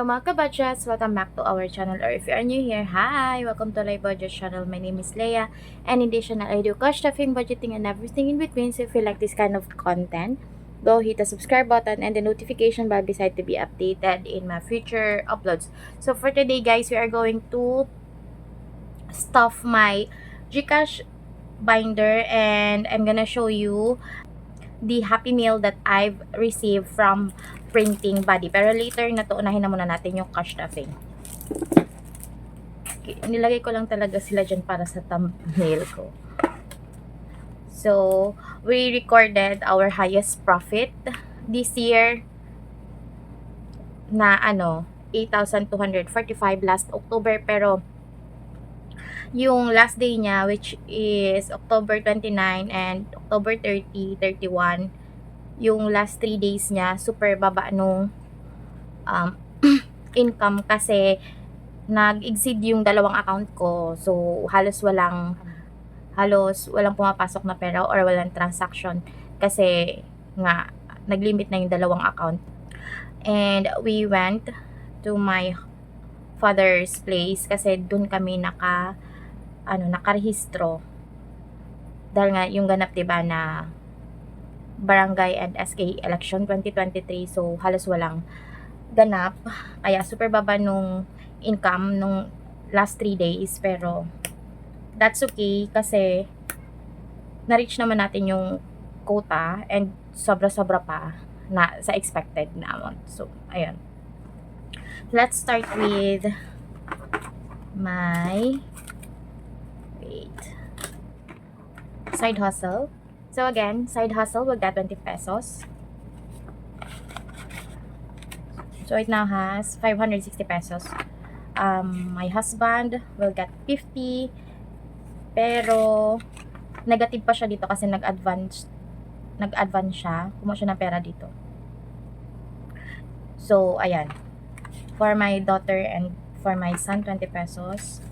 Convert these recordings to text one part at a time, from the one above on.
Hello mga kabadgets! Welcome back to our channel, or if you are new here, hi! Welcome to Live Budget channel. My name is Leia, and in this channel I do cost stuffing, budgeting, and everything in between. So if you like this kind of content, go hit the subscribe button and the notification bell beside to be updated in my future uploads. So for today guys, we are going to stuff my Gcash binder, and I'm gonna show you the Happy Meal that I've received from Printing Buddy. Pero later na to, unahin na muna natin yung cash stuffing. Okay, nilagay ko lang talaga sila dyan para sa thumbnail ko. So, we recorded our highest profit this year na 8,245 last October, pero yung last day niya, which is October 29 and October 30, 31, yung last 3 days niya, super baba nung income kasi nag-exceed yung dalawang account ko. So, halos walang pumapasok na pera or walang transaction kasi nga, nag-limit na yung dalawang account. And we went to my father's place kasi dun kami nakarehistro dahil nga yung ganap, diba, na barangay and SK election 2023, so halos walang ganap, kaya super baba nung income nung last 3 days, pero that's okay kasi na-reach naman natin yung quota and sobra-sobra pa na sa expected na amount. So ayun, let's start with my side hustle. So again, side hustle will get 20 pesos. So it now has 560 pesos. My husband will get 50, pero negative pa siya dito kasi nag-advance siya. Kumuha siya ng pera dito. So ayan, for my daughter and for my son, 20 pesos.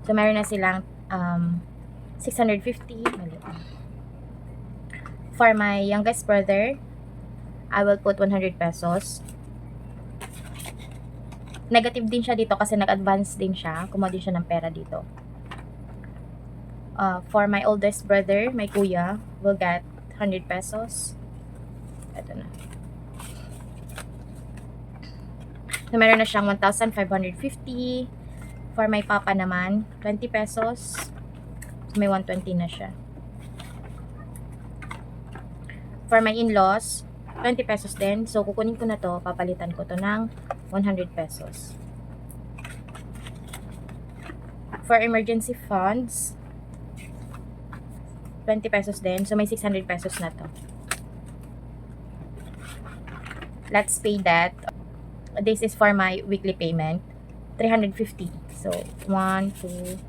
So, meron na silang 650. For my youngest brother, I will put 100 pesos. Negative din siya dito kasi nag-advance din siya. Kumuha din siya ng pera dito. For my oldest brother, my kuya, will get 100 pesos. Ito na. So, meron na siyang 1,550. For my papa naman, 20 pesos. So, may 120 na siya. For my in-laws, 20 pesos din. So, kukunin ko na to, papalitan ko to ng 100 pesos. For emergency funds, 20 pesos din. So, may 600 pesos na to. Let's pay that. This is for my weekly payment. 350. So, 1, 2,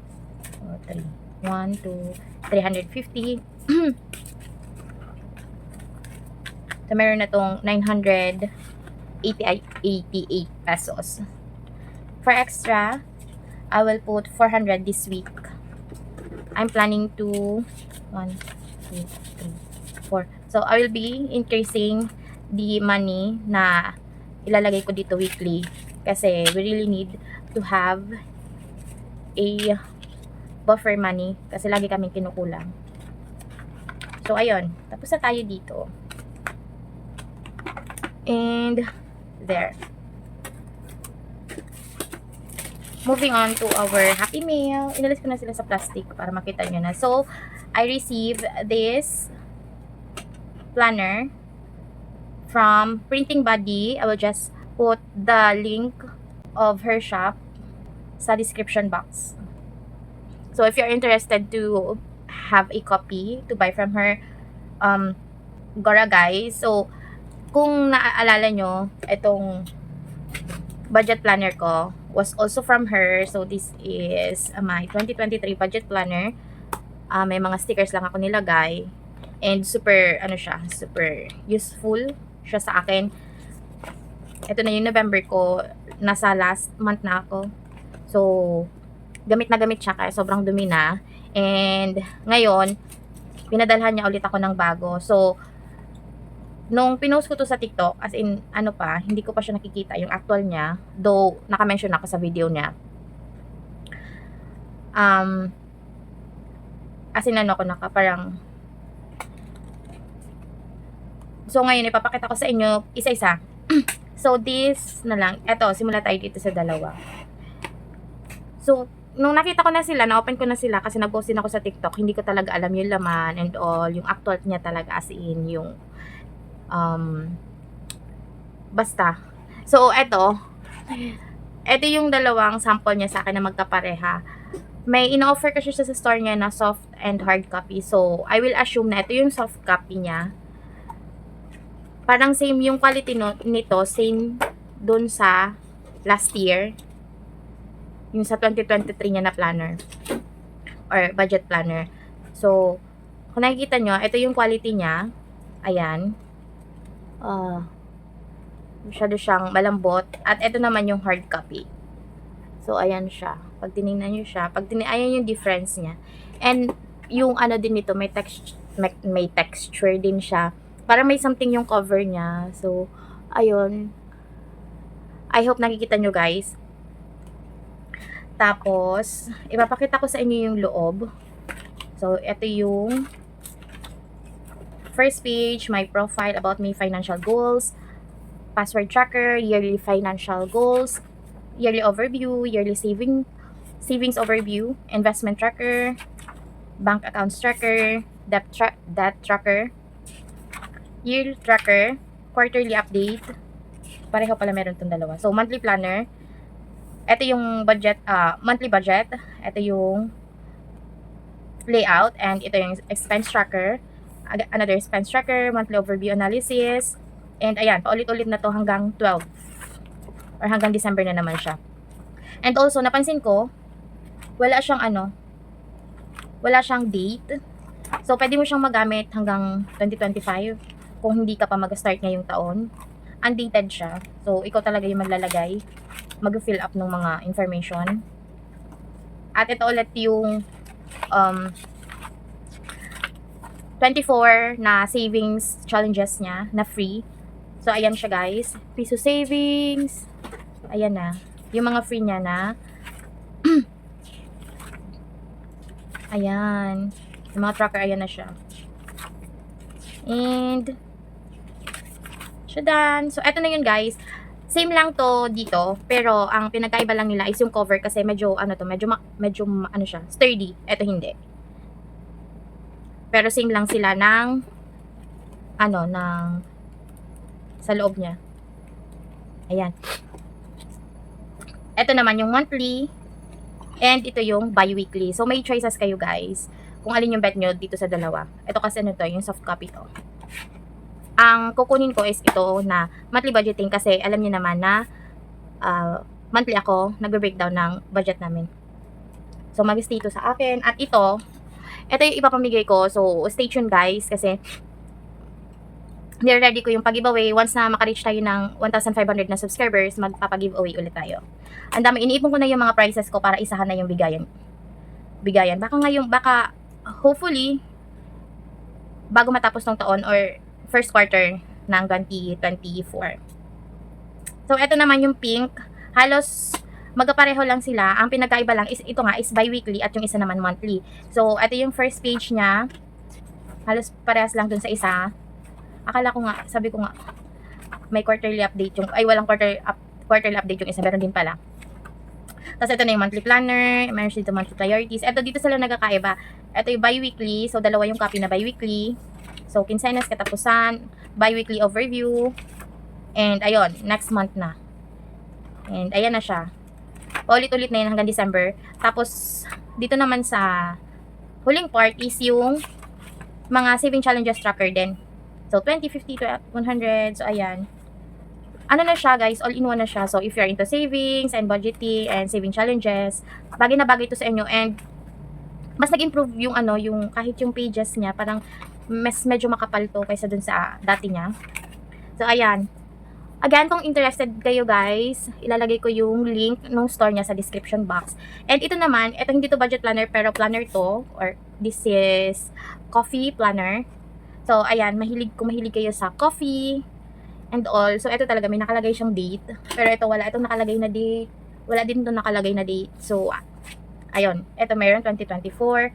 3. 1, 2, 350. So, meron na tong 988 pesos. For extra, I will put 400 this week. I'm planning to 1, 2, 3, 4. So, I will be increasing the money na ilalagay ko dito weekly kasi we really need to have a buffer money kasi lagi kaming kinukulang. So ayun, tapos na tayo dito. And there. Moving on to our Happy Meal. Inalis ko na sila sa plastic para makita nyo na. So, I received this planner from Printing Buddy. I will just put the link of her shop sa description box. So if you're interested to have a copy to buy from her, Gora guys. So kung naaalala nyo, itong budget planner ko was also from her. So this is my 2023 budget planner. May mga stickers lang ako nilagay and super super useful siya sa akin. Ito na yung November ko, nasa last month na ako. So, gamit na gamit siya kaya sobrang dumi na. And ngayon, pinadalhan niya ulit ako ng bago. So, nung pinost ko to sa TikTok, as in, ano pa, hindi ko pa siya nakikita yung actual niya, though naka-mention ako sa video niya. As in, ano ko naka, parang, so ngayon, ipapakita ko sa inyo, isa-isa. So, this na lang, eto, simula tayo dito sa dalawa. So, nung nakita ko na sila, na-open ko na sila, kasi nag-post din ako sa TikTok, hindi ko talaga alam yung laman and all, yung actual niya talaga, as in, yung, basta. So, eto yung dalawang sample niya sa akin na magkapareha. May ino-offer kasi siya sa store niya na soft and hard copy. So, I will assume na ito yung soft copy niya. Parang same yung quality nito, same dun sa last year. Yung sa 2023 niya na planner. Or budget planner. So, kung nakikita nyo, ito yung quality niya. Ayan. Masyado siyang malambot. At ito naman yung hard copy. So, ayan siya. Pag tinignan nyo siya, ayan yung difference niya. And, yung ano din nito, may texture din siya. Para may something yung cover niya. So, ayun. I hope nakikita nyo, guys. Tapos, ipapakita ko sa inyo yung loob. So, ito yung first page, my profile, about me, financial goals, password tracker, yearly financial goals, yearly overview, yearly savings overview, investment tracker, bank accounts tracker, debt tracker, yearly tracker, quarterly update. Pareho pala meron itong dalawa. So, monthly planner. Ito yung budget, monthly budget. Ito yung layout. And ito yung expense tracker. Another expense tracker, monthly overview analysis. And ayan, paulit-ulit na to hanggang 12. Or hanggang December na naman siya. And also, napansin ko, wala siyang date. So, pwede mo siyang magamit hanggang 2025 kung hindi ka pa mag-start ngayong taon. Undated siya. So, ikaw talaga yung maglalagay. Mag-fill up ng mga information. At ito ulit yung 24 na savings challenges niya na free. So, ayan siya, guys. Piso savings. Ayan na. Yung mga free niya na. Ayan. Yung mga tracker, ayan na siya. And, siya done. So, eto na yun, guys. Same lang to dito, pero ang pinagkaiba lang nila is yung cover kasi medyo, medyo siya, sturdy. Eto hindi. Pero same lang sila ng, sa loob niya. Ayan. Ito naman yung monthly. And ito yung bi-weekly. So, may choices kayo, guys. Kung alin yung bet nyo dito sa dalawa. Ito kasi yung soft copy to. Ang kukunin ko is ito na monthly budgeting kasi alam niyo naman na monthly ako nagbe-breakdown ng budget namin. So, mag-stay ito sa akin. At ito yung ipapamigay ko. So, stay tuned, guys, kasi nire-ready ko yung pag-giveaway. Once na maka-reach tayo ng 1,500 na subscribers, magpapag-giveaway ulit tayo. Ang dami, iniipon ko na yung mga prices ko para isahan na yung bigayan. Baka hopefully, bago matapos ng taon or first quarter ng 2024. So, ito naman yung pink. Halos magkapareho lang sila. Ang pinagkaiba lang is ito nga is bi-weekly at yung isa naman monthly. So, ito yung first page niya. Halos parehas lang dun sa isa. Akala ko nga, sabi ko nga, may quarterly update yung, walang quarterly update yung isa, meron din pala. Tapos ito na yung monthly planner, meron dito monthly priorities. Dito sila nagkakaiba. Ito yung bi-weekly, so dalawa yung copy na bi-weekly. So, quincenas, katapusan, bi-weekly overview, and ayun, next month na. And ayan na siya. Paulit-ulit na yun hanggang December. Tapos, dito naman sa huling part is yung mga saving challenges tracker din. So, 20, 50 to 100. So, ayan. Ano na siya, guys? All-in-one na siya. So, if you're into savings and budgeting and saving challenges, bagay na bagay ito sa inyo. And, mas nag-improve yung yung kahit yung pages niya, parang medyo makapal to kaysa dun sa dati niya. So, ayan. Again, kung interested kayo, guys, ilalagay ko yung link ng store niya sa description box. And ito naman, hindi to budget planner, pero planner to, or this is coffee planner. So, ayan, kung mahilig kayo sa coffee and all. So, ito talaga, may nakalagay siyang date. Pero ito, wala itong nakalagay na date. Wala din itong nakalagay na date. So, ayun, ito meron 2024.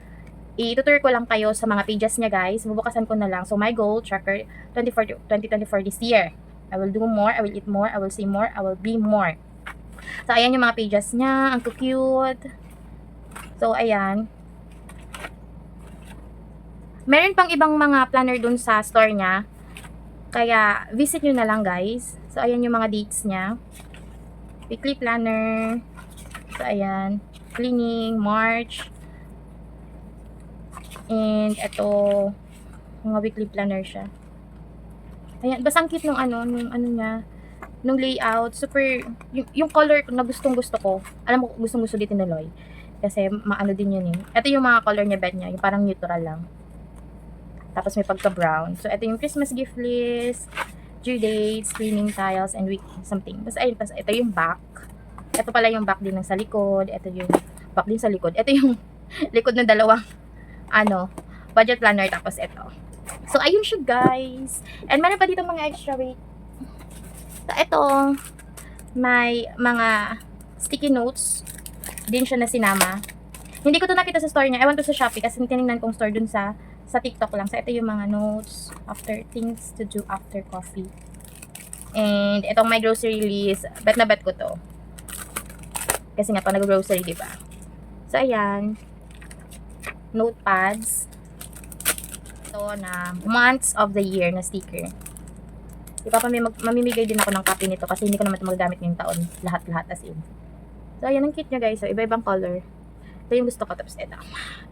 I-tutor ko lang kayo sa mga pages niya, guys. Bubukasan ko na lang. So, my goal, tracker, 2024 this year. I will do more, I will eat more, I will see more, I will be more. So, ayan yung mga pages niya. Ang cute. So, ayan. Meron pang ibang mga planner dun sa store niya. Kaya, visit nyo na lang, guys. So, ayan yung mga dates niya. Weekly planner. So, ayan. Cleaning, March. And, ito, mga weekly planner siya. Ayan, basta ang cute nung nung niya, nung layout. Super, yung color na gustong gusto ko. Alam mo, gustong gusto dito ni Loy. Kasi, maano din yun eh. Ito yung mga color niya bed niya. Yung parang neutral lang. Tapos may pagka-brown. So, ito yung Christmas gift list, due dates, cleaning tiles, and week something. Basta, ayun, ito yung back. Ito pala yung back din ng sa likod. Ito yung back din sa likod. Ito yung likod ng dalawang, budget planner. Tapos, ito. So, ayun siya, guys. And meron pa dito mga extra weight. So, ito, may mga sticky notes din siya na sinama. Hindi ko to nakita sa store niya. Ewan ko sa Shopee kasi tinignan kong store dun sa TikTok lang. So, ito yung mga notes after things to do after coffee. And, itong my grocery list. Bet na bet ko to. Kasi nga, pag nag-grocery, diba? So, ayan. Notepads. Ito na months of the year na sticker. Mamimigay din ako ng copy nito kasi hindi ko naman ito magagamit ngayong taon. Lahat-lahat as in. So, ayan. Ang cute nyo, guys. So, iba-ibang color. Ito yung gusto ko. Tapos, ito.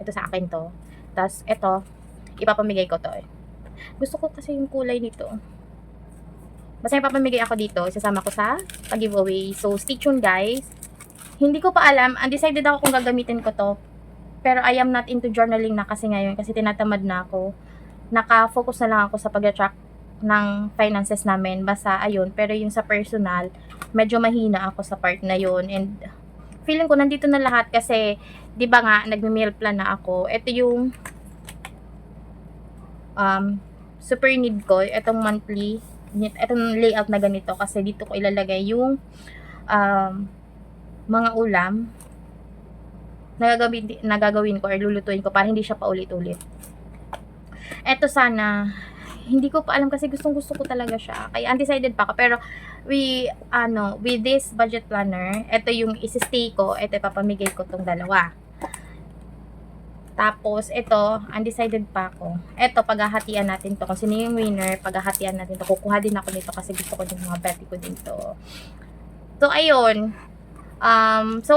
Ito sa akin to. Tapos, ito. Ipapamigay ko to eh. Gusto ko kasi yung kulay nito. Basta ipapamigay ako dito. Isasama ko sa pag-giveaway. So, stay tuned, guys. Hindi ko pa alam. Undecided ako kung gagamitin ko to. Pero I am not into journaling na kasi ngayon. Kasi tinatamad na ako. Naka-focus na lang ako sa pag-track ng finances namin. Basta, ayun. Pero yung sa personal, medyo mahina ako sa part na yun. And, feeling ko nandito na lahat kasi, di ba nga, nagme-meal plan na ako. Ito yung super need ko, itong monthly, itong layout na ganito kasi dito ko ilalagay yung mga ulam na gagawin ko or lulutuin ko para hindi siya paulit-ulit. Ito sana, hindi ko pa alam kasi gustong-gusto ko talaga siya. Kaya undecided pa ako. Pero, with this budget planner, ito yung isi-stay ko, ito ipapamigay ko tong dalawa. Tapos, ito, undecided pa ako. Ito, paghahatian natin to. Kung sino yung winner, paghahatian natin to. Kukuha din ako nito kasi gusto ko din mga betty ko din to. So, ayun. So,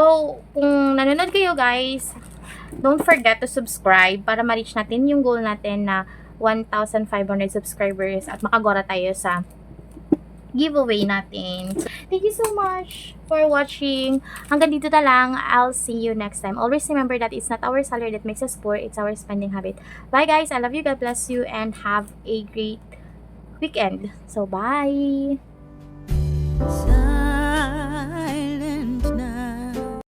kung nanonood kayo, guys, don't forget to subscribe para ma-reach natin yung goal natin na 1,500 subscribers at makagora tayo sa giveaway natin. Thank you so much for watching. Hanggang dito na lang. I'll see you next time. Always remember that it's not our salary that makes us poor. It's our spending habit. Bye guys. I love you. God bless you. And have a great weekend. So, bye.